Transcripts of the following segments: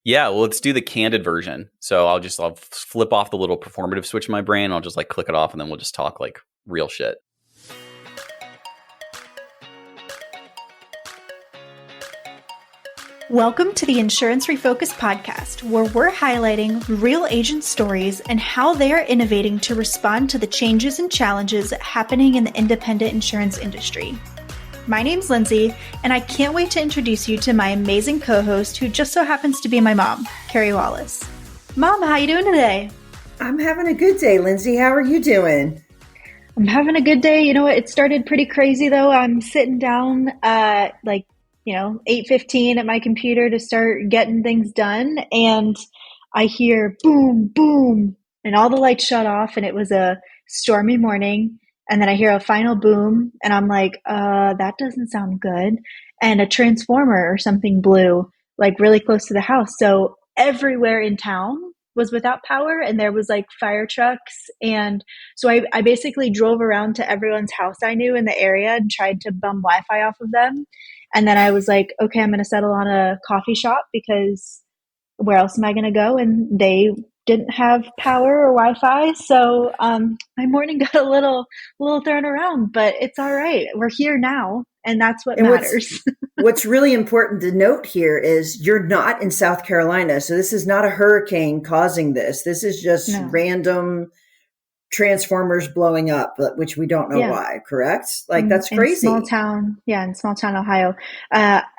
Yeah, well, let's do the candid version. So I'll flip off the little performative switch in my brain. I'll just like click it off and then we'll just talk like real shit. Welcome to the Insurance Refocused podcast, where we're highlighting real agent stories and how they are innovating to respond to the changes and challenges happening in the independent insurance industry. My name's Lindsay, and I can't wait to introduce you to my amazing co-host, who just so happens to be my mom, Carey Wallace. Mom, how you doing today? I'm having a good day, Lindsay. How are you doing? I'm having a good day. You know what? It started pretty crazy, though. I'm sitting down 8:15 at my computer to start getting things done, and I hear boom, boom, and all the lights shut off, and it was a stormy morning. And then I hear a final boom, and I'm like, that doesn't sound good. And a transformer or something blew, like really close to the house. So everywhere in town was without power, and there was like fire trucks. And so I basically drove around to everyone's house I knew in the area and tried to bum Wi-Fi off of them. And then I was like, okay, I'm going to settle on a coffee shop because where else am I going to go? And they didn't have power or Wi-Fi. So my morning got a little thrown around, but it's all right. We're here now, and that's what matters. What's really important to note here is you're not in South Carolina. So this is not a hurricane causing this. This is just random transformers blowing up, which we don't know why, correct? Like, that's crazy. In small town Ohio.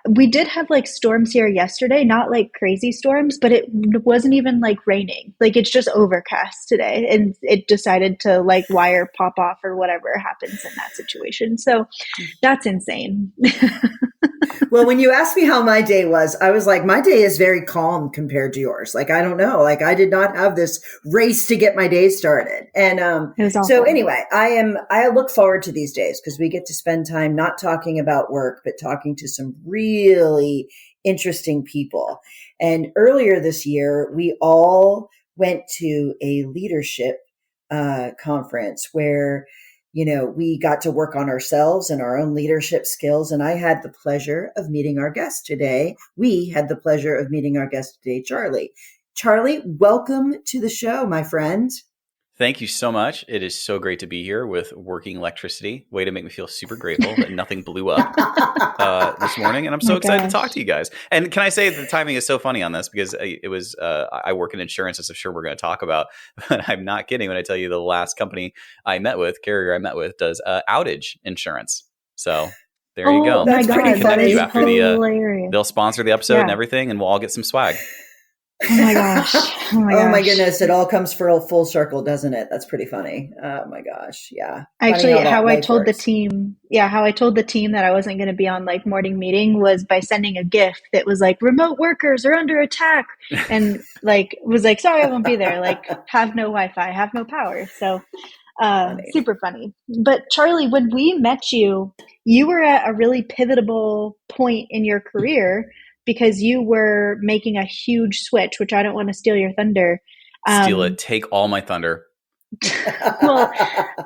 We did have like storms here yesterday, not like crazy storms, but it wasn't even like raining. Like, it's just overcast today, and it decided to like wire pop off or whatever happens in that situation. So that's insane. Well, when you asked me how my day was, I was like, my day is very calm compared to yours. Like, I don't know. Like, I did not have this race to get my day started. And so anyway, I look forward to these days because we get to spend time not talking about work, but talking to some really interesting people. And earlier this year, we all went to a leadership conference where we got to work on ourselves and our own leadership skills. And I had the pleasure of meeting our guest today. We had the pleasure of meeting our guest today, Charley. Charley, welcome to the show, my friend. Thank you so much. It is so great to be here with working electricity. Way to make me feel super grateful that nothing blew up this morning. And I'm so excited to talk to you guys. And can I say the timing is so funny on this because I work in insurance, as I'm sure we're going to talk about. But I'm not kidding when I tell you the last company carrier I met with, does outage insurance. So there you go. That's pretty funny. You after they'll sponsor the episode and everything, and we'll all get some swag. Oh my gosh. Oh my goodness. It all comes full circle, doesn't it? That's pretty funny. Oh my gosh. Yeah. Actually, how I told the team that I wasn't going to be on like morning meeting was by sending a GIF that was like, remote workers are under attack. And like, was like, sorry, I won't be there. Like, have no Wi-Fi, have no power. So super funny. But Charley, when we met you were at a really pivotal point in your career because you were making a huge switch, which I don't want to steal your thunder. Steal it. Take all my thunder. Well,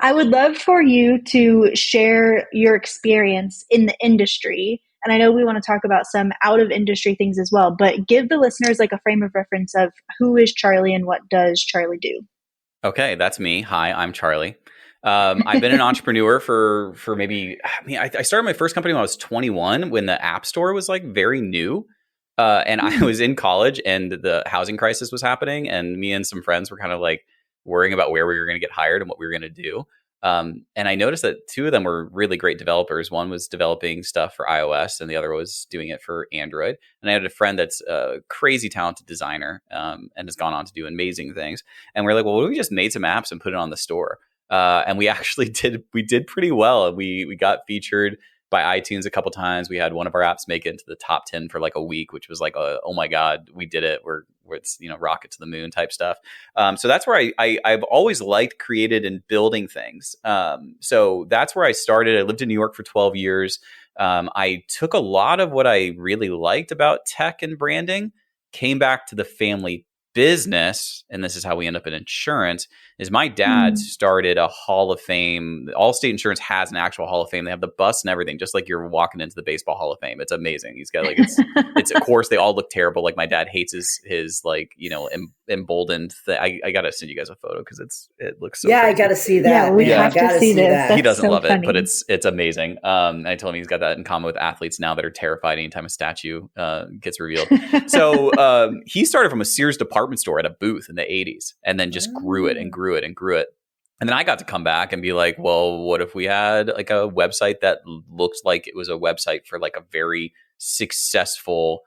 I would love for you to share your experience in the industry. And I know we want to talk about some out of industry things as well, but give the listeners like a frame of reference of who is Charley and what does Charley do? Okay, that's me. Hi, I'm Charley. I've been an entrepreneur for I started my first company when I was 21, when the App Store was like very new. And I was in college and the housing crisis was happening. And me and some friends were kind of like worrying about where we were going to get hired and what we were going to do. And I noticed that two of them were really great developers. One was developing stuff for iOS and the other was doing it for Android. And I had a friend that's a crazy talented designer and has gone on to do amazing things. And we're like, well, what if we just made some apps and put it on the store? And we actually did pretty well. We got featured by iTunes a couple times. We had one of our apps make it into the top 10 for like a week, which was like, oh my God, we did it. We're it's, rocket to the moon type stuff. So that's where I've always liked created and building things. So that's where I started. I lived in New York for 12 years. I took a lot of what I really liked about tech and branding, came back to the family business, and this is how we end up in insurance, is my dad started a Hall of Fame. Allstate Insurance has an actual Hall of Fame. They have the bus and everything, just like you're walking into the Baseball Hall of Fame. It's amazing. He's got like, it's of course they all look terrible. Like my dad hates his like, emboldened thing. I gotta send you guys a photo because it looks so crazy. I gotta see that. Yeah, we have to see this. That. He doesn't so love funny. it, but it's amazing. I told him he's got that in common with athletes now that are terrified anytime a statue gets revealed. So he started from a Sears department store at a booth in the 80s and then just grew it and grew it and grew it. And then I got to come back and be like, well, what if we had like a website that looked like it was a website for like a very successful,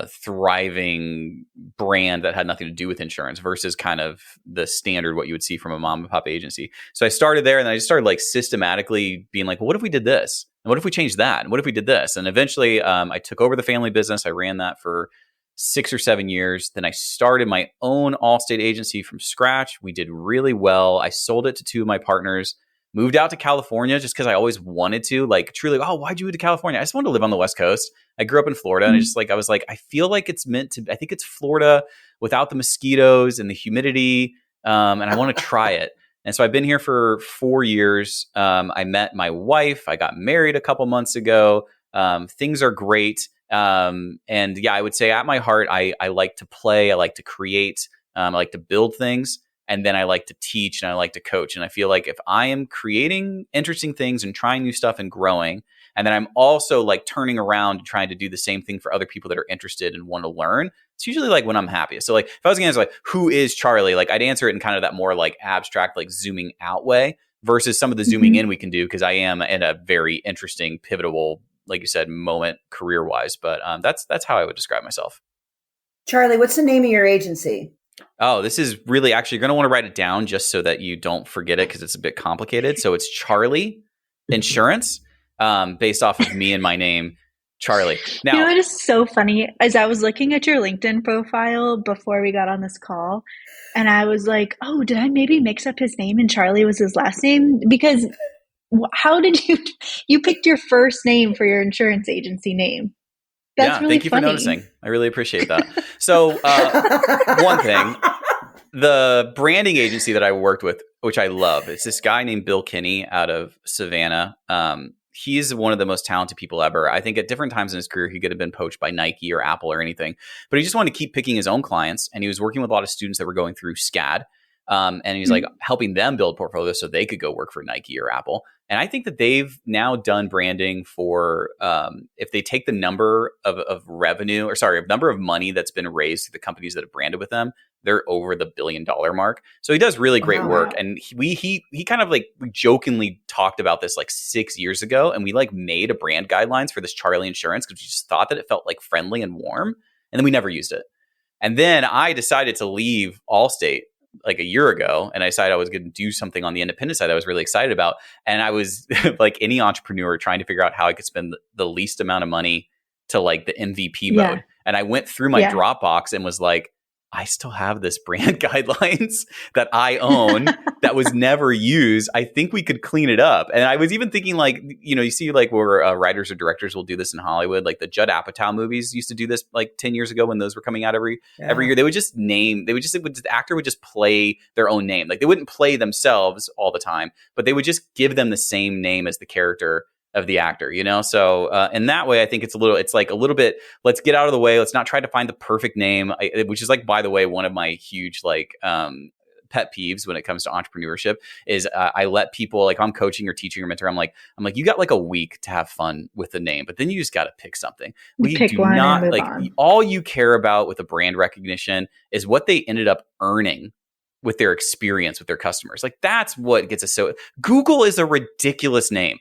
thriving brand that had nothing to do with insurance versus kind of the standard, what you would see from a mom and pop agency. So I started there and then I just started like systematically being like, well, what if we did this? And what if we changed that? And what if we did this? And eventually I took over the family business. I ran that for 6 or 7 years. Then I started my own Allstate agency from scratch. We did really well. I sold it to 2 of my partners, moved out to California just because I always wanted to, like truly, why'd you move to California? I just wanted to live on the West Coast. I grew up in Florida and I was like, I feel like it's meant to, I think it's Florida without the mosquitoes and the humidity. And I want to try it. And so I've been here for 4 years. I met my wife. I got married a couple months ago. Things are great. And yeah, I would say at my heart, I like to play, I like to create, I like to build things, and then I like to teach and I like to coach. And I feel like if I am creating interesting things and trying new stuff and growing, and then I'm also like turning around and trying to do the same thing for other people that are interested and want to learn, it's usually like when I'm happiest. So like if I was gonna answer like, who is Charley? Like I'd answer it in kind of that more like abstract, like zooming out way versus some of the zooming in we can do, because I am in a very interesting, pivotal, like you said, moment career-wise. But that's how I would describe myself. Charley, what's the name of your agency? Oh, this is really actually, you're going to want to write it down just so that you don't forget it because it's a bit complicated. So it's Charley Insurance, based off of me and my name, Charley. Now, you know what is so funny? As I was looking at your LinkedIn profile before we got on this call, and I was like, oh, did I maybe mix up his name and Charley was his last name? Because how did you picked your first name for your insurance agency name? That's really thank you funny. for noticing. I really appreciate that. So one thing, the branding agency that I worked with, which I love, it's this guy named Bill Kinney out of Savannah. He's one of the most talented people ever. I think at different times in his career, he could have been poached by Nike or Apple or anything, but he just wanted to keep picking his own clients. And he was working with a lot of students that were going through SCAD. And he's like helping them build portfolios so they could go work for Nike or Apple. And I think that they've now done branding for, if they take the number of revenue, number of money that's been raised to the companies that have branded with them, they're over the $1 billion mark. So he does really great work. And he kind of like, we jokingly talked about this like 6 years ago, and we like made a brand guidelines for this Charley Insurance because we just thought that it felt like friendly and warm, and then we never used it. And then I decided to leave Allstate like a year ago, and I decided I was going to do something on the independent side that I was really excited about. And I was like any entrepreneur trying to figure out how I could spend the least amount of money to like the MVP mode. And I went through my Dropbox and was like, I still have this brand guidelines that I own that was never used. I think we could clean it up. And I was even thinking like, you see like where writers or directors will do this in Hollywood, like the Judd Apatow movies used to do this like 10 years ago when those were coming out every year. The actor would just play their own name. Like they wouldn't play themselves all the time, but they would just give them the same name as the character of the actor, So in that way, I think it's a little bit, let's get out of the way. Let's not try to find the perfect name, which is like, by the way, one of my huge like pet peeves when it comes to entrepreneurship is I let people, like I'm coaching or teaching or mentor, I'm like, you got like a week to have fun with the name, but then you just got to pick something. We do not like all you care about with a brand recognition is what they ended up earning with their experience with their customers. Like that's what gets us. So Google is a ridiculous name.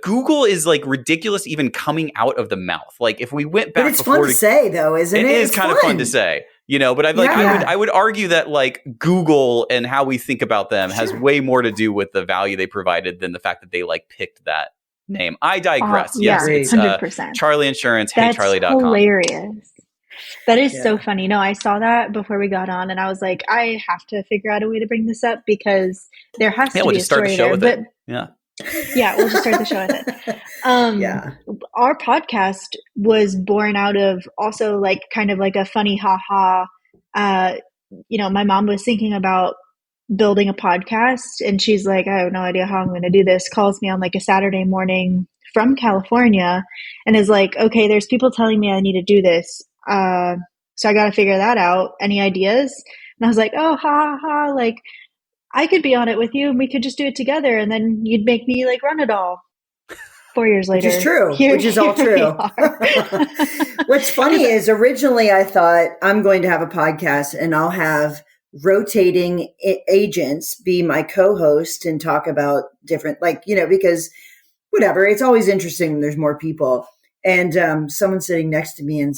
Google is like ridiculous even coming out of the mouth. Like if we went back, but it's fun to say though, isn't it? It is kind of fun to say, but I would argue that like Google and how we think about them has way more to do with the value they provided than the fact that they like picked that name. I digress. Yes, it's 100%. Charley Insurance, That's heycharley.com. hilarious. That is so funny. No, I saw that before we got on and I was like, I have to figure out a way to bring this up because there has to be a story there. But yeah, we'll just start the show with it. Our podcast was born out of also like kind of like a funny haha my mom was thinking about building a podcast, and she's like, I have no idea how I'm going to do this. Calls me on like a Saturday morning from California and is like, okay, there's people telling me I need to do this. So I got to figure that out. Any ideas? And I was like, oh, ha, ha, like I could be on it with you and we could just do it together. And then you'd make me like run it all. 4 years later. Which is true. Which is all true. What's funny is originally I thought I'm going to have a podcast and I'll have rotating agents be my co-host and talk about different, like, because whatever, it's always interesting when there's more people. And someone sitting next to me, and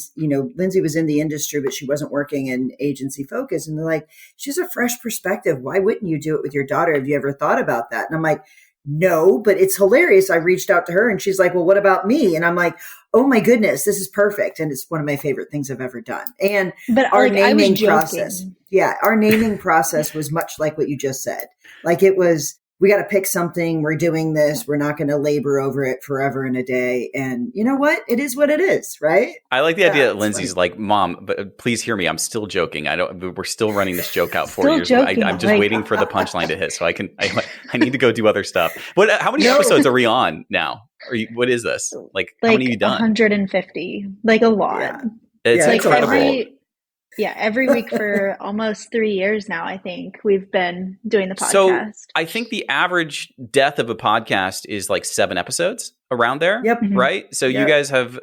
Lindsay was in the industry, but she wasn't working in agency focus. And they're like, she has a fresh perspective. Why wouldn't you do it with your daughter? Have you ever thought about that? And I'm like, no, but it's hilarious. I reached out to her and she's like, well, what about me? And I'm like, oh my goodness, this is perfect. And it's one of my favorite things I've ever done. And our naming process. Yeah. Our naming process was much like what you just said. Like it was, we got to pick something. We're doing this. We're not going to labor over it forever and a day. And you know what? It is what it is, right? I like the idea that Lindsay's like, Mom, but please hear me. I'm still joking. We're still running this joke out 4 years. I'm just waiting for the punchline to hit, so I need to go do other stuff. How many episodes are we on now? What is this? Like how many have you done? 150, like a lot. Yeah. It's incredible. Every week for almost 3 years now, I think we've been doing the podcast. So I think the average depth of a podcast is like 7 episodes, around there. Yep. Right? So you guys have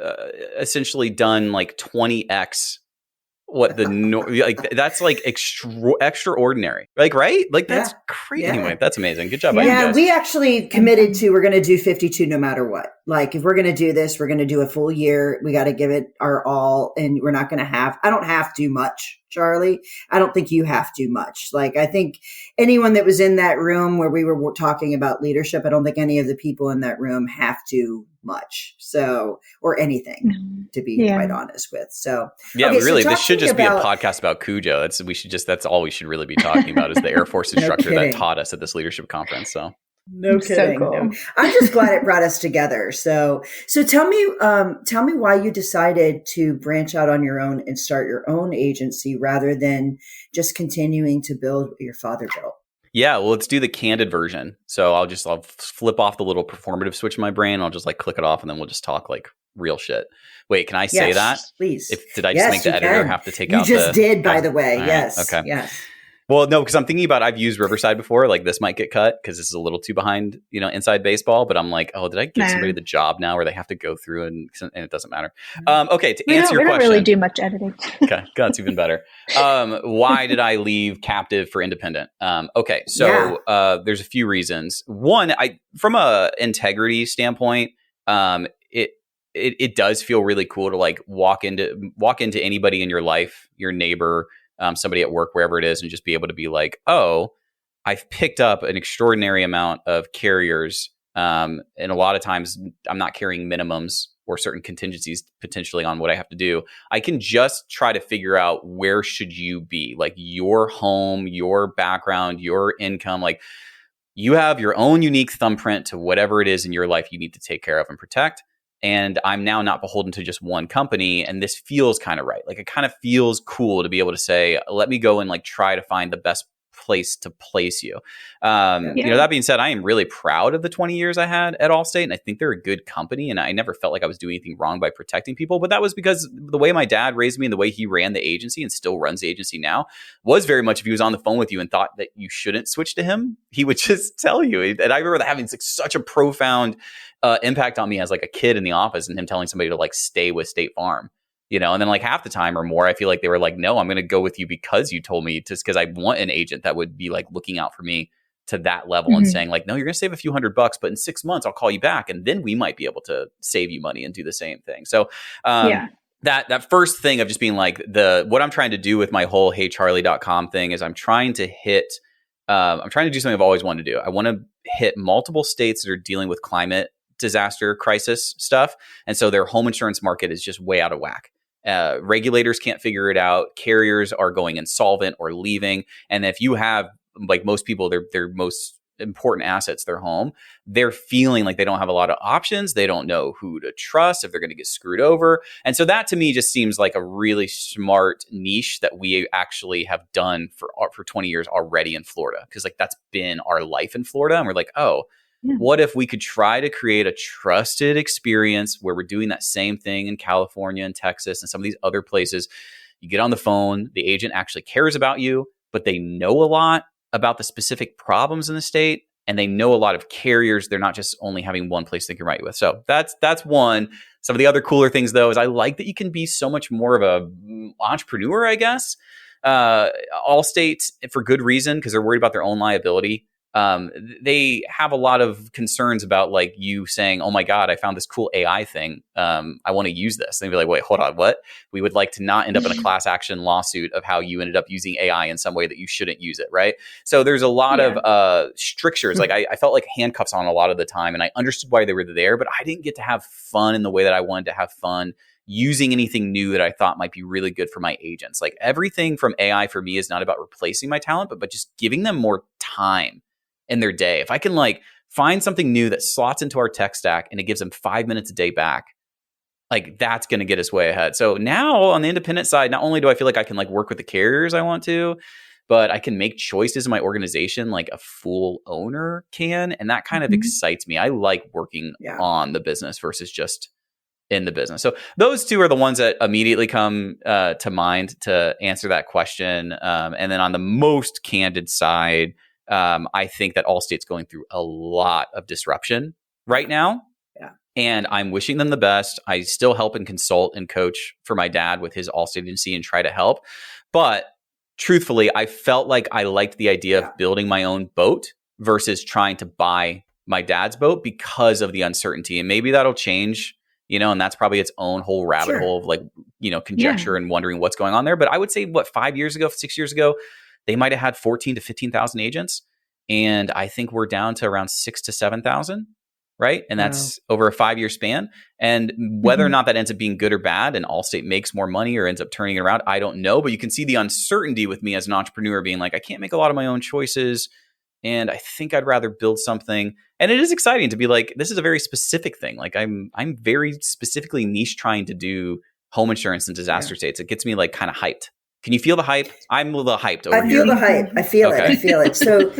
essentially done like 20x what the like that's like extraordinary. Like, right? Like that's crazy. Yeah. Anyway, that's amazing. Good job. Yeah, we actually committed to, we're going to do 52 no matter what. Like if we're going to do this, we're going to do a full year. We got to give it our all, and we're not going to I don't have to much, Charley. I don't think you have to much. Like I think anyone that was in that room where we were talking about leadership, I don't think any of the people in that room have to much. So, or anything, to be quite honest with. So, really, this should just be a podcast about Cujo. That's all we should really be talking about is the Air Force instructor that taught us at this leadership conference. So. No kidding. So cool. No. I'm just glad it brought us together. So tell me why you decided to branch out on your own and start your own agency rather than just continuing to build what your father built. Yeah, well, let's do the candid version. So I'll flip off the little performative switch in my brain. I'll just like click it off, and then we'll just talk like real shit. Wait, can I say that? Please. Did I just make the editor have to take out? You just did, by the way. Right. Yes. Okay. Yes. Well, no, because I'm thinking about I've used Riverside before. Like this might get cut because this is a little too behind, inside baseball. But I'm like, oh, did I give somebody the job now where they have to go through and it doesn't matter? Okay, to answer your question, we don't really do much editing. Okay, that's even better. Why did I leave captive for independent? Okay, so there's a few reasons. One, from a integrity standpoint, it does feel really cool to like walk into anybody in your life, your neighbor, somebody at work, wherever it is, and just be able to be like, oh, I've picked up an extraordinary amount of carriers. And a lot of times I'm not carrying minimums or certain contingencies potentially on what I have to do. I can just try to figure out where should you be, like your home, your background, your income, like you have your own unique thumbprint to whatever it is in your life you need to take care of and protect. And I'm now not beholden to just one company. And this feels kind of right. Like it kind of feels cool to be able to say, let me go and like try to find the best place to place you. That being said, I am really proud of the 20 years I had at Allstate. And I think they're a good company. And I never felt like I was doing anything wrong by protecting people. But that was because the way my dad raised me and the way he ran the agency and still runs the agency now was very much if he was on the phone with you and thought that you shouldn't switch to him, he would just tell you. And I remember that having like such a profound impact on me as like a kid in the office and him telling somebody to like stay with State Farm. And then like half the time or more, I feel like they were like, no, I'm going to go with you because you told me, just because I want an agent that would be like looking out for me to that level and saying like, no, you're going to save a few $100, but in 6 months I'll call you back and then we might be able to save you money and do the same thing. So that first thing of just being like what I'm trying to do with my whole HeyCharley.com thing is I'm trying to do something I've always wanted to do. I want to hit multiple states that are dealing with climate disaster crisis stuff. And so their home insurance market is just way out of whack. Regulators can't figure it out. Carriers are going insolvent or leaving. And if you have, like most people, their most important assets, their home, they're feeling like they don't have a lot of options. They don't know who to trust, if they're going to get screwed over. And so that to me just seems like a really smart niche that we actually have done for 20 years already in Florida. Because like that's been our life in Florida. And we're like, oh, what if we could try to create a trusted experience where we're doing that same thing in California and Texas and some of these other places? You get on the phone, the agent actually cares about you, but they know a lot about the specific problems in the state, and they know a lot of carriers. They're not just only having one place they can write you with. So that's one. Some of the other cooler things, though, is I like that you can be so much more of a entrepreneur, I guess. Allstate, for good reason, because they're worried about their own liability. They have a lot of concerns about like you saying, oh my God, I found this cool AI thing. I want to use this. And they'd be like, wait, hold on, what? We would like to not end up in a class action lawsuit of how you ended up using AI in some way that you shouldn't use it, right? So there's a lot of strictures. Like I felt like handcuffs on a lot of the time, and I understood why they were there, but I didn't get to have fun in the way that I wanted to have fun using anything new that I thought might be really good for my agents. Like everything from AI for me is not about replacing my talent, but just giving them more time in their day. If I can like find something new that slots into our tech stack and it gives them 5 minutes a day back, like that's going to get us way ahead. So now on the independent side, not only do I feel like I can like work with the carriers I want to, but I can make choices in my organization like a full owner can. And that kind of excites me. I like working on the business versus just in the business. So those two are the ones that immediately come to mind to answer that question. And then on the most candid side, I think that Allstate's going through a lot of disruption right now. Yeah. And I'm wishing them the best. I still help and consult and coach for my dad with his Allstate agency and try to help. But truthfully, I felt like I liked the idea of building my own boat versus trying to buy my dad's boat because of the uncertainty. And maybe that'll change, and that's probably its own whole rabbit hole of like, conjecture and wondering what's going on there. But I would say 6 years ago, they might have had 14 to 15,000 agents. And I think we're down to around 6,000 to 7,000, right? And that's over a 5-year span. And whether or not that ends up being good or bad and Allstate makes more money or ends up turning it around, I don't know. But you can see the uncertainty with me as an entrepreneur being like, I can't make a lot of my own choices. And I think I'd rather build something. And it is exciting to be like, this is a very specific thing. Like I'm very specifically niche trying to do home insurance in disaster states. It gets me like kind of hyped. Can you feel the hype? I'm a little hyped over here. I feel the hype. I feel it. I feel it. So,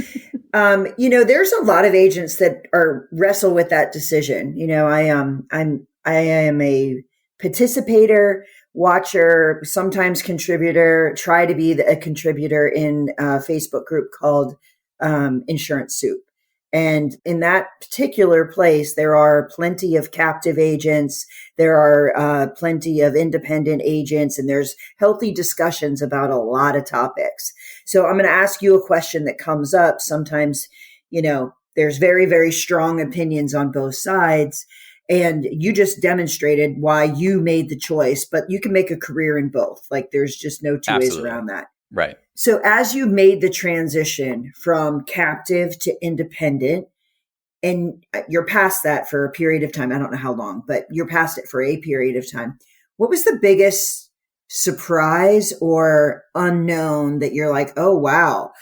there's a lot of agents that wrestle with that decision. I am a participator, watcher, sometimes contributor, try to be a contributor in a Facebook group called Insurance Soup. And in that particular place, there are plenty of captive agents. There are plenty of independent agents, and there's healthy discussions about a lot of topics. So I'm going to ask you a question that comes up. Sometimes, there's very, very strong opinions on both sides. And you just demonstrated why you made the choice, but you can make a career in both. Like there's just no two ways around that. Right. So as you made the transition from captive to independent, and you're past that for a period of time, I don't know how long, but you're past it for a period of time. What was the biggest surprise or unknown that you're like, oh, wow?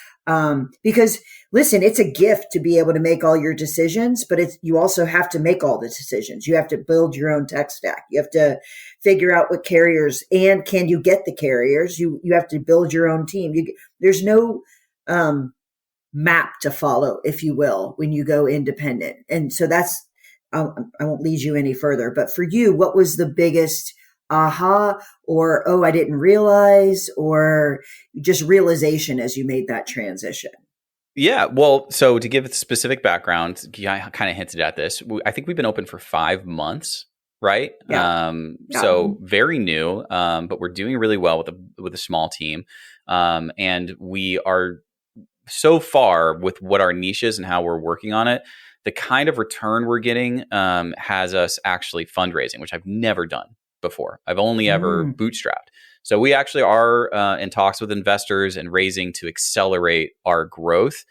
Because listen, it's a gift to be able to make all your decisions, but you also have to make all the decisions. You have to build your own tech stack. You have to figure out what carriers, and can you get the carriers? You have to build your own team. There's no map to follow, if you will, when you go independent. And so that's, I won't lead you any further, but for you, what was the biggest aha or, oh, I didn't realize, or just realization as you made that transition? Yeah. Well, so to give specific background, I kind of hinted at this. I think we've been open for 5 months, right? Yeah. So very new, but we're doing really well with a small team. And we are so far with what our niche is and how we're working on it, the kind of return we're getting has us actually fundraising, which I've never done before. I've only ever bootstrapped. So we actually are in talks with investors and raising to accelerate our growth,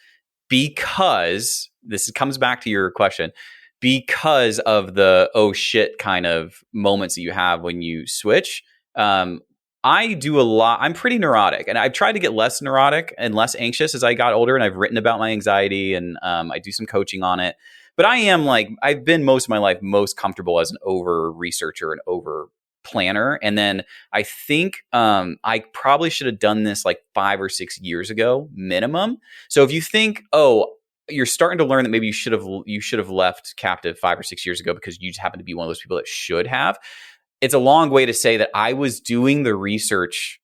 because this comes back to your question, because of the oh shit kind of moments that you have when you switch. I do a lot. I'm pretty neurotic, and I've tried to get less neurotic and less anxious as I got older. And I've written about my anxiety, and I do some coaching on it. But I am I've been most of my life most comfortable as an over researcher and over planner. And then I think I probably should have done this like 5 or 6 years ago minimum. So if you think, oh, you're starting to learn that maybe you should have left captive 5 or 6 years ago because you just happen to be one of those people that should have. It's a long way to say that I was doing the research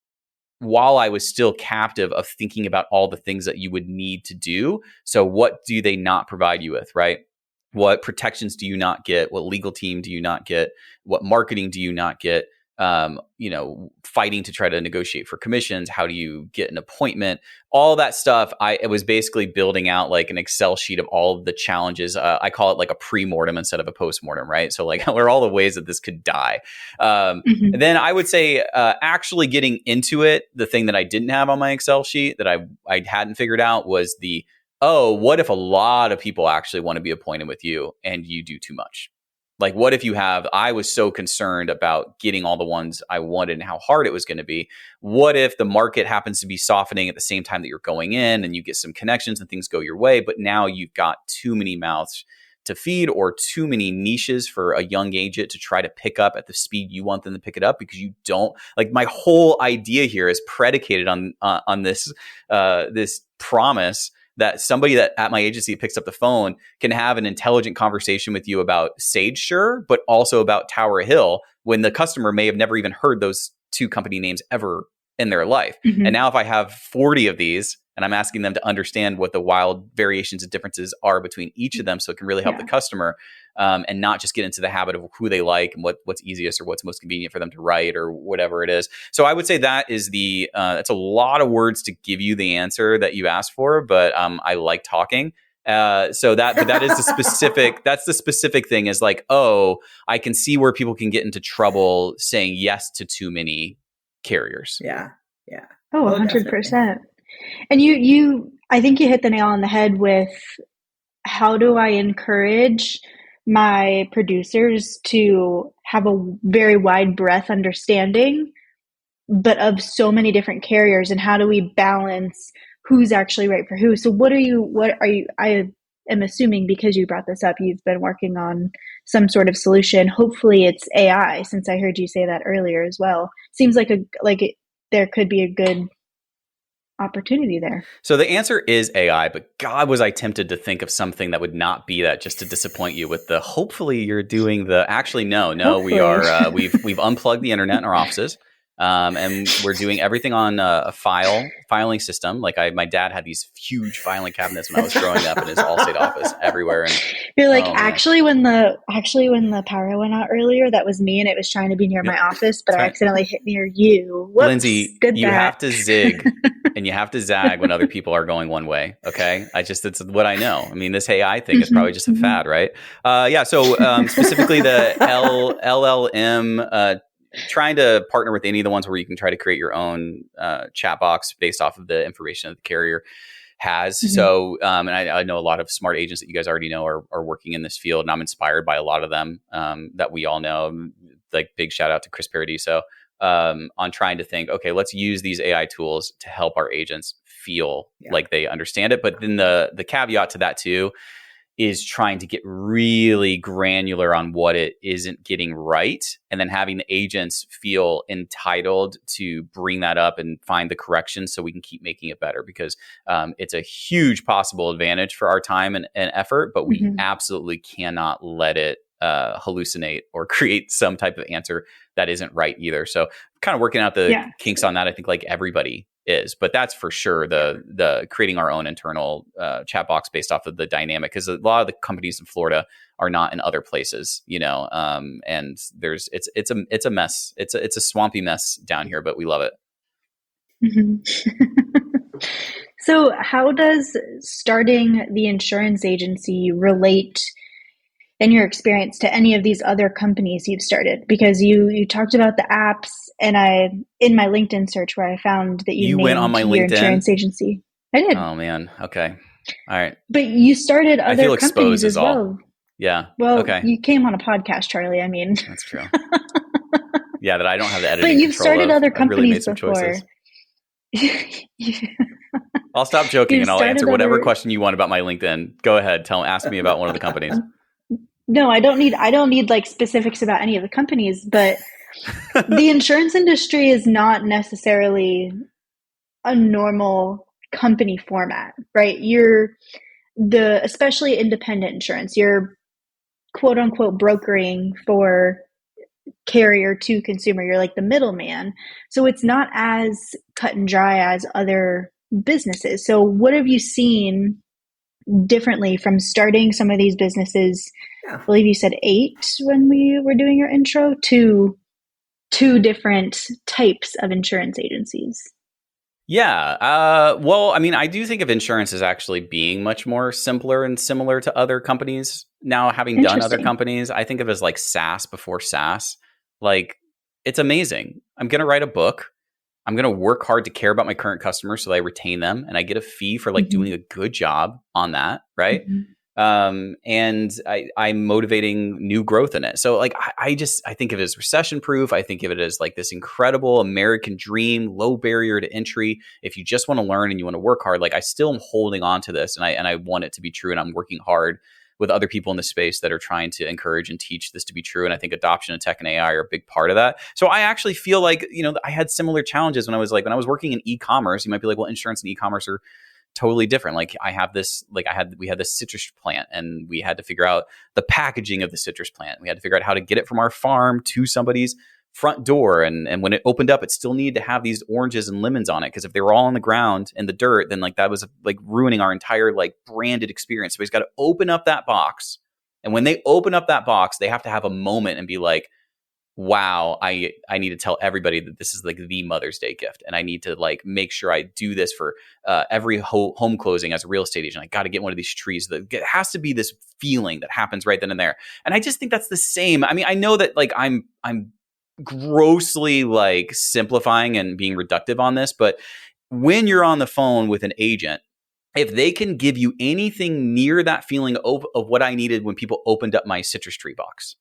while I was still captive of thinking about all the things that you would need to do. So what do they not provide you with, right? What protections do you not get? What legal team do you not get? What marketing do you not get? Fighting to try to negotiate for commissions. How do you get an appointment? All that stuff. It was basically building out like an Excel sheet of all of the challenges. I call it like a pre-mortem instead of a post-mortem, right? So like, what are all the ways that this could die? And then I would say actually getting into it, the thing that I didn't have on my Excel sheet that I hadn't figured out was what if a lot of people actually want to be appointed with you and you do too much? Like, what if I was so concerned about getting all the ones I wanted and how hard it was going to be. What if the market happens to be softening at the same time that you're going in and you get some connections and things go your way, but now you've got too many mouths to feed or too many niches for a young agent to try to pick up at the speed you want them to pick it up because you don't like my whole idea here is predicated on this promise that somebody that at my agency picks up the phone can have an intelligent conversation with you about SageSure, but also about Tower Hill when the customer may have never even heard those two company names ever in their life. And now if I have 40 of these and I'm asking them to understand what the wild variations and differences are between each of them so it can really help the customer and not just get into the habit of who they like and what's easiest or what's most convenient for them to write or whatever it is. So I would say that is that's a lot of words to give you the answer that you asked for, but I like talking. That is the specific, that's the specific thing is like, oh, I can see where people can get into trouble saying yes to too many carriers. Yeah. Yeah. Oh, 100%. And I think you hit the nail on the head with how do I encourage my producers to have a very wide breadth understanding, but of so many different carriers, and how do we balance who's actually right for who? So what are you, I am assuming because you brought this up, you've been working on some sort of solution. Hopefully it's AI, since I heard you say that earlier as well. Seems like there could be a good opportunity there. So the answer is AI, but God, was I tempted to think of something that would not be that, just to disappoint you with hopefully you're doing no, we are, we've unplugged the internet in our offices. And we're doing everything on a filing system. Like my dad had these huge filing cabinets when I was growing up in his Allstate office everywhere. And you're like, when the power went out earlier, that was me, and it was trying to be near my office, but I accidentally hit near you. Whoops, Lindsay, you have to zig and you have to zag when other people are going one way. Okay. It's what I know. I mean, this AI thing is probably just a fad, right? So specifically the LLM, trying to partner with any of the ones where you can try to create your own chat box based off of the information that the carrier has. So, and I know a lot of smart agents that you guys already know are working in this field, and I'm inspired by a lot of them that we all know. Like, big shout out to Chris Paradiso on trying to think, okay, let's use these AI tools to help our agents feel like they understand it. But then the caveat to that too is trying to get really granular on what it isn't getting right, and then having the agents feel entitled to bring that up and find the corrections so we can keep making it better, because it's a huge possible advantage for our time and effort, but we absolutely cannot let it hallucinate or create some type of answer that isn't right either. So kind of working out the kinks on that, I think, like everybody is, but that's for sure the creating our own internal chat box based off of the dynamic, because a lot of the companies in Florida are not in other places, and it's a mess. It's a swampy mess down here, but we love it. So how does starting the insurance agency relate in your experience to any of these other companies you've started? Because you talked about the apps, and in my LinkedIn search where I found that you went on my your LinkedIn insurance agency. I did. Oh man. Okay. All right. But you started other companies as well. Yeah. Well, okay. You came on a podcast, Charlie. I mean, that's true. Yeah, that I don't have the editing But you've control started of. other I've really made companies some before. choices. I'll stop joking and I'll answer whatever question you want about my LinkedIn. Go ahead. Ask me about one of the companies. No, I don't need like specifics about any of the companies, but the insurance industry is not necessarily a normal company format, right? Especially independent insurance, you're quote unquote brokering for carrier to consumer. You're like the middleman. So it's not as cut and dry as other businesses. So what have you seen differently from starting some of these businesses? I believe you said 8 when we were doing your intro, to 2 different types of insurance agencies. Yeah. Well, I mean, I do think of insurance as actually being much more simpler and similar to other companies. Now, having done other companies, I think of it as like SaaS before SaaS. Like, it's amazing. I'm going to write a book. I'm going to work hard to care about my current customers so that I retain them, and I get a fee for like doing a good job on that, right? And I'm motivating new growth in it. So like, I think of it as recession proof. I think of it as like this incredible American dream, low barrier to entry. If you just want to learn and you want to work hard, like I still am holding on to this, and I want it to be true. And I'm working hard with other people in the space that are trying to encourage and teach this to be true. And I think adoption of tech and AI are a big part of that. So I actually feel like, I had similar challenges when I was working in e-commerce. You might be like, well, insurance and e-commerce are totally different. Like we had this citrus plant, and we had to figure out the packaging of the citrus plant. We had to figure out how to get it from our farm to somebody's front door. And when it opened up, it still needed to have these oranges and lemons on it. Cause if they were all on the ground in the dirt, then like that was like ruining our entire like branded experience. So he's got to open up that box. And when they open up that box, they have to have a moment and be like, wow, I need to tell everybody that this is like the Mother's Day gift. And I need to like make sure I do this for every home closing as a real estate agent. I got to get one of these trees. It has to be this feeling that happens right then and there. And I just think that's the same. I mean, I know that like I'm grossly like simplifying and being reductive on this, but when you're on the phone with an agent, if they can give you anything near that feeling of what I needed when people opened up my citrus tree box,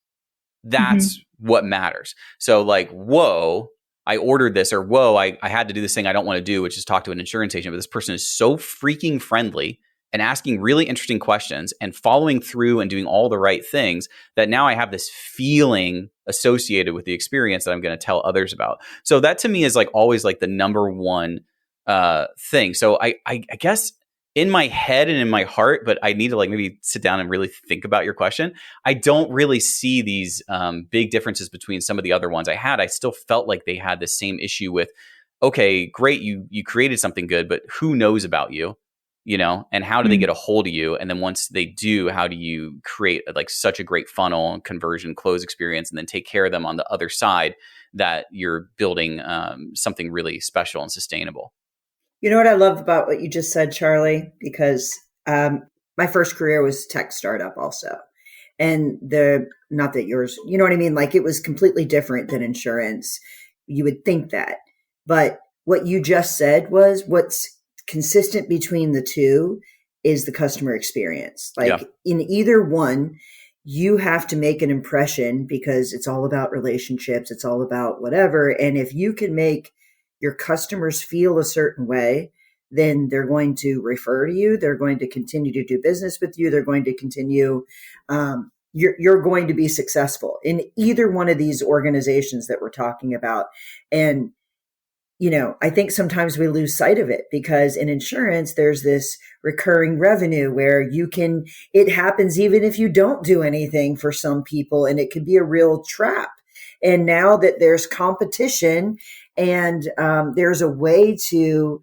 that's what matters. So like, whoa, I ordered this, or whoa, I had to do this thing I don't want to do, which is talk to an insurance agent, but this person is so freaking friendly and asking really interesting questions and following through and doing all the right things that now I have this feeling associated with the experience that I'm going to tell others about. So that to me is like always like the number one thing. So I guess in my head and in my heart, but I need to like maybe sit down and really think about your question. I don't really see these big differences between some of the other ones I had. I still felt like they had the same issue with, okay, great, you created something good, but who knows about you? And how do they get a hold of you? And then once they do, how do you create like such a great funnel, conversion, close experience, and then take care of them on the other side that you're building something really special and sustainable? You know what I love about what you just said, Charlie? Because my first career was tech startup also. And not that yours, you know what I mean? Like it was completely different than insurance. You would think that. But what you just said was what's consistent between the two is the customer experience. Like in either one, you have to make an impression because it's all about relationships. It's all about whatever. And if you can make your customers feel a certain way, then they're going to refer to you. They're going to continue to do business with you. They're going to continue. You're going to be successful in either one of these organizations that we're talking about. And I think sometimes we lose sight of it because in insurance, there's this recurring revenue where it happens even if you don't do anything for some people, and it could be a real trap. And now that there's competition and there's a way to,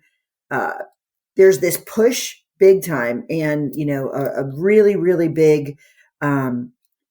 there's this push big time and, a really, really big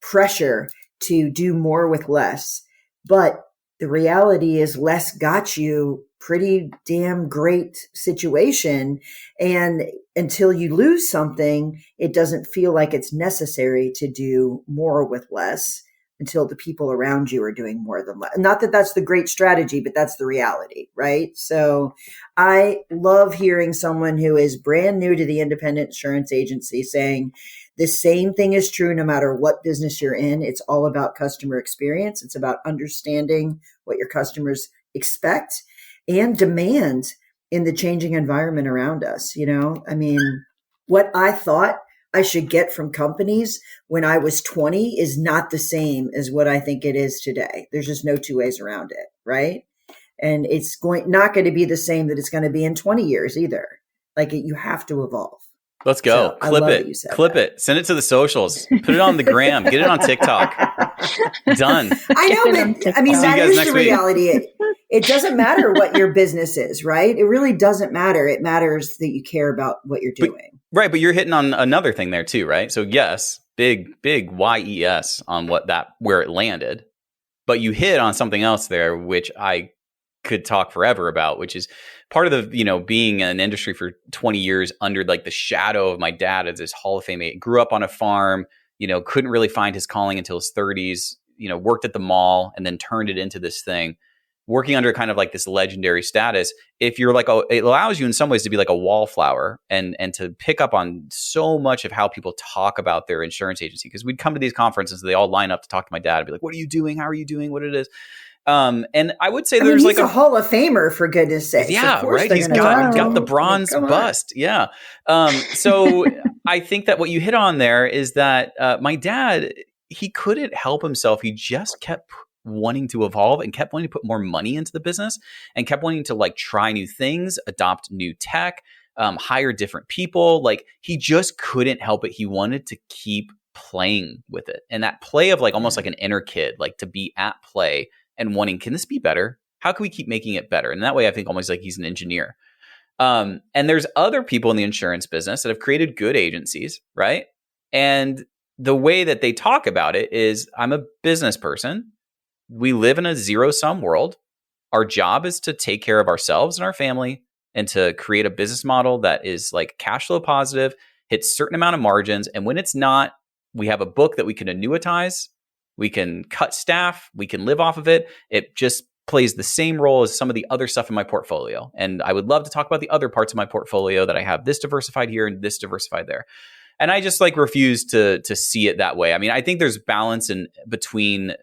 pressure to do more with less. But the reality is less got you pretty damn great situation. And until you lose something, it doesn't feel like it's necessary to do more with less until the people around you are doing more than less. Not that that's the great strategy, but that's the reality, right? So I love hearing someone who is brand new to the independent insurance agency saying, the same thing is true no matter what business you're in. It's all about customer experience. It's about understanding what your customers expect and demand in the changing environment around us. I mean, what I thought I should get from companies when I was 20 is not the same as what I think it is today. There's just no two ways around it, right? And it's not going to be the same that it's going to be in 20 years either. Like you have to evolve. Let's go. So Clip it. Send it to the socials. Put it on the gram. Get it on TikTok. Done. I know, but I mean, that is the reality. It doesn't matter what your business is, right? It really doesn't matter. It matters that you care about what you're doing. Right. But you're hitting on another thing there too, right? So yes, big YES on where it landed. But you hit on something else there, which I could talk forever about, which is part of the, being in an industry for 20 years under like the shadow of my dad as this Hall of Fame. Grew up on a farm, couldn't really find his calling until his 30s, worked at the mall and then turned it into this thing. Working under kind of like this legendary status, if you're like, it allows you in some ways to be like a wallflower and to pick up on so much of how people talk about their insurance agency. Because we'd come to these conferences, they all line up to talk to my dad and be like, what are you doing? How are you doing? What it is? And I would say there's he's a Hall of Famer, for goodness sakes. Yeah, right. He's got the bronze bust. Yeah. So I think that what you hit on there is that my dad, he couldn't help himself. He just kept wanting to evolve and kept wanting to put more money into the business and kept wanting to like try new things, adopt new tech, hire different people. Like he just couldn't help it. He wanted to keep playing with it. And that play of like almost like an inner kid, like to be at play and wanting, can this be better? How can we keep making it better? And that way I think almost like he's an engineer. And there's other people in the insurance business that have created good agencies, right? And the way that they talk about it is, I'm a business person. We live in a zero-sum world. Our job is to take care of ourselves and our family and to create a business model that is like cash flow positive, hits certain amount of margins. And when it's not, we have a book that we can annuitize. We can cut staff. We can live off of it. It just plays the same role as some of the other stuff in my portfolio. And I would love to talk about the other parts of my portfolio that I have this diversified here and this diversified there. And I just like refuse to see it that way. I mean, I think there's balance in between,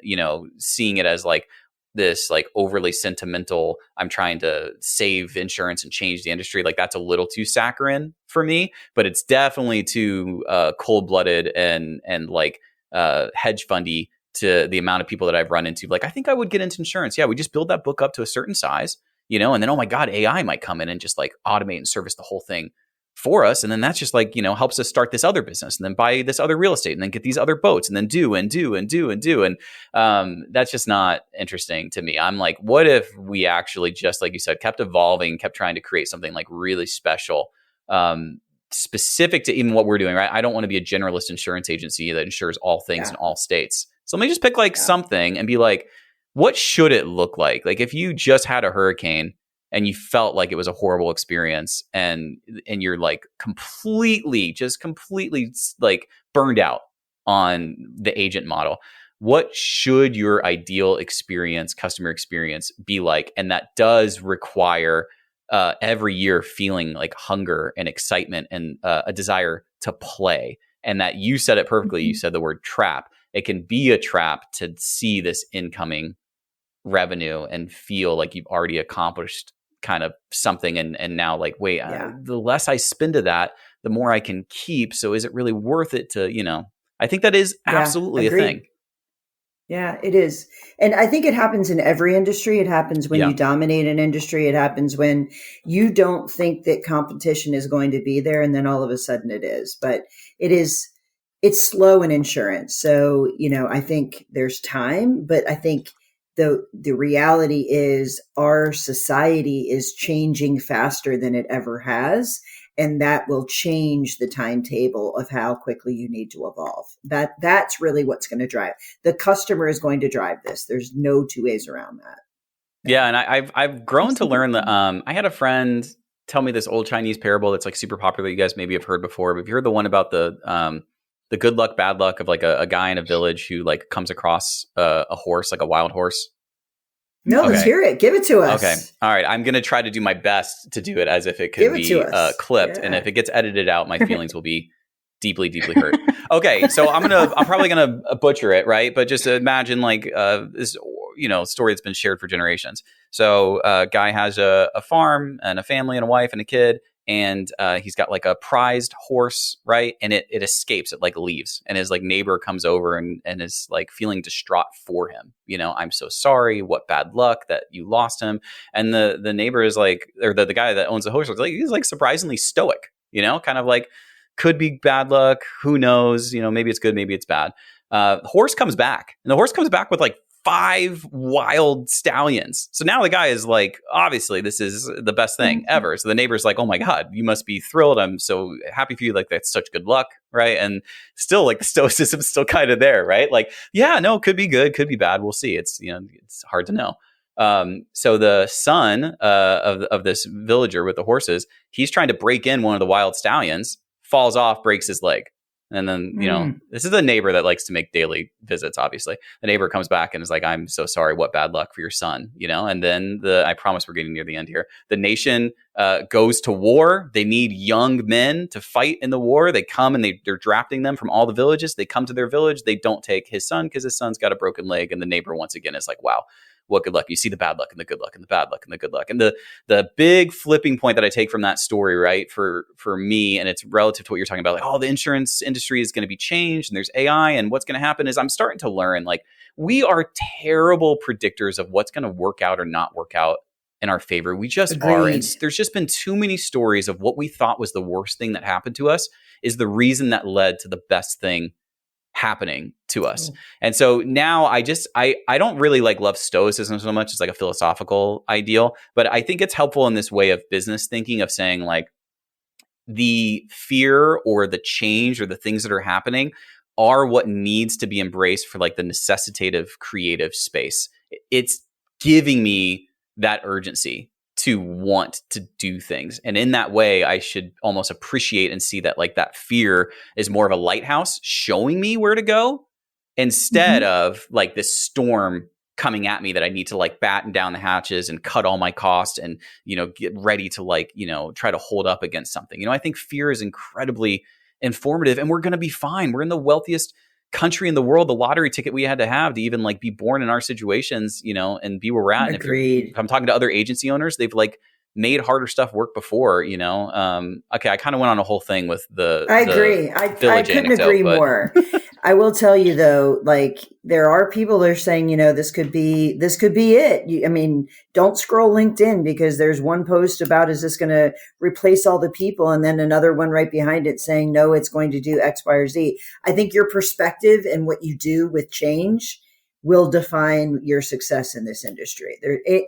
seeing it as like this like overly sentimental, I'm trying to save insurance and change the industry. Like that's a little too saccharine for me, but it's definitely too cold-blooded and like hedge fundy to the amount of people that I've run into. Like, I think I would get into insurance. Yeah, we just build that book up to a certain size, and then, oh my God, AI might come in and just like automate and service the whole thing for us. And then that's just like, helps us start this other business and then buy this other real estate and then get these other boats and then do. And that's just not interesting to me. I'm like, what if we actually just, like you said, kept evolving, kept trying to create something like really special, specific to even what we're doing, right? I don't want to be a generalist insurance agency that insures all things in all states. So let me just pick like something and be like, what should it look like? Like if you just had a hurricane and you felt like it was a horrible experience and you're like completely like burned out on the agent model, what should your ideal experience, customer experience be like? And that does require every year feeling like hunger and excitement and a desire to play. And that you said it perfectly. You said the word trap. It can be a trap to see this incoming revenue and feel like you've already accomplished kind of something. And now like, wait, the less I spend of that, the more I can keep. So is it really worth it to, I think that is absolutely a thing. Yeah, it is. And I think it happens in every industry. It happens when you dominate an industry. It happens when you don't think that competition is going to be there. And then all of a sudden it is. But it's slow in insurance. So, I think there's time, but I think the reality is our society is changing faster than it ever has. And that will change the timetable of how quickly you need to evolve. That's really what's going to drive. The customer is going to drive this. There's no two ways around that. Yeah, and I've grown to learn that. I had a friend tell me this old Chinese parable that's like super popular. You guys maybe have heard before, but have you heard the one about the good luck, bad luck of like a guy in a village who like comes across a horse, like a wild horse? No, let's hear it. Give it to us. Okay. All right. I'm going to try to do my best to do it as if it could be clipped. Yeah. And if it gets edited out, my feelings will be deeply, deeply hurt. Okay, so I'm probably gonna butcher it, right? But just imagine like this, story that's been shared for generations. So a guy has a farm and a family and a wife and a kid, and he's got like a prized horse, right? And it escapes, it like leaves, and his like neighbor comes over and is like feeling distraught for him. I'm so sorry. What bad luck that you lost him. And the neighbor is like, or the guy that owns the horse is like, he's like surprisingly stoic. Kind of like, could be bad luck. Who knows? Maybe it's good, maybe it's bad. The horse comes back, and the horse comes back with like 5 wild stallions. So now the guy is like, obviously this is the best thing ever. So the neighbor's like, oh my God, you must be thrilled. I'm so happy for you. Like, that's such good luck. Right. And still like the stoicism's still kind of there. Right. Like, yeah, no, could be good, could be bad. We'll see. It's, it's hard to know. So the son of this villager with the horses, he's trying to break in one of the wild stallions, falls off, breaks his leg. And then, this is the neighbor that likes to make daily visits, obviously. The neighbor comes back and is like, I'm so sorry. What bad luck for your son, And then I promise we're getting near the end here. The nation goes to war. They need young men to fight in the war. They come and they're drafting them from all the villages. They come to their village. They don't take his son because his son's got a broken leg. And the neighbor once again is like, wow, what good luck. You see the bad luck and the good luck and the bad luck and the good luck. And the big flipping point that I take from that story, right, for me, and it's relative to what you're talking about, like, oh, the insurance industry is going to be changed and there's AI, and what's going to happen is I'm starting to learn, like, we are terrible predictors of what's going to work out or not work out in our favor. We just are. And there's just been too many stories of what we thought was the worst thing that happened to us is the reason that led to the best thing happening to us. And so now I don't really like love stoicism so much. It's like a philosophical ideal, but I think it's helpful in this way of business thinking of saying, like, the fear or the change or the things that are happening are what needs to be embraced for like the necessitative creative space. It's giving me that urgency to want to do things. And in that way, I should almost appreciate and see that like that fear is more of a lighthouse showing me where to go instead of like this storm coming at me that I need to like batten down the hatches and cut all my costs and, get ready to like, try to hold up against something. I think fear is incredibly informative, and we're going to be fine. We're in the wealthiest country in the world. The lottery ticket we had to have to even like be born in our situations, and be where we're at. Agreed. And if I'm talking to other agency owners, they've like made harder stuff work before, Okay, I kind of went on a whole thing with I agree. I couldn't agree more. I will tell you though, like, there are people that are saying, this could be it. Don't scroll LinkedIn because there's one post about, is this going to replace all the people? And then another one right behind it saying, no, it's going to do X, Y, or Z. I think your perspective and what you do with change will define your success in this industry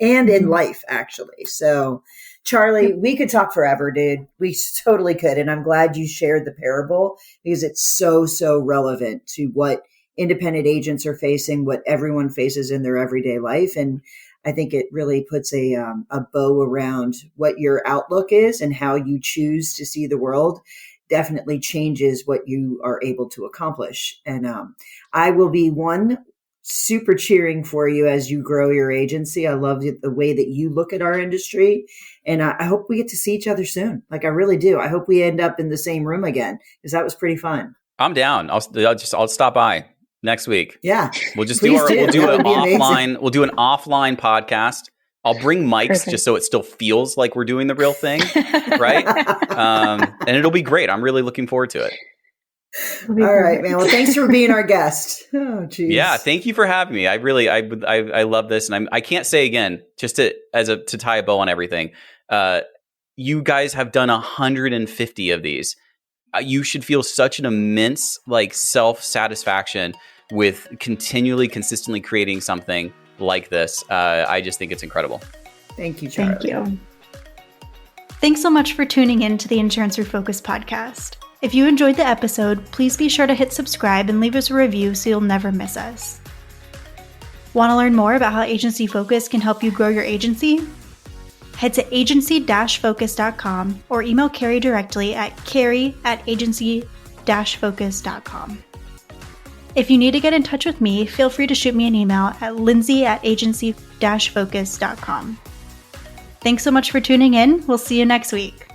and in life, actually. So, Charley, we could talk forever, dude. We totally could. And I'm glad you shared the parable because it's so, so relevant to what independent agents are facing, what everyone faces in their everyday life. And I think it really puts a bow around what your outlook is and how you choose to see the world. Definitely changes what you are able to accomplish. And I will be super cheering for you as you grow your agency. I love the way that you look at our industry, and I hope we get to see each other soon. Like, I really do. I hope we end up in the same room again because that was pretty fun. I'm down. I'll stop by next week. Yeah, we'll just do an offline podcast. I'll bring mics just so it still feels like we're doing the real thing, right? And it'll be great. I'm really looking forward to it. All right, man. Well, thanks for being our guest. Oh, geez. Yeah, thank you for having me. I love this, and I can't say again, just to tie a bow on everything. You guys have done 150 of these. You should feel such an immense like self-satisfaction with consistently creating something like this. I just think it's incredible. Thank you, Charley. Thank you. Thanks so much for tuning in to the Insurance Refocused podcast. If you enjoyed the episode, please be sure to hit subscribe and leave us a review so you'll never miss us. Want to learn more about how Agency Focus can help you grow your agency? Head to agency-focus.com or email Carey directly at carey@agency-focus.com. If you need to get in touch with me, feel free to shoot me an email at lindsay@agency-focus.com. Thanks so much for tuning in. We'll see you next week.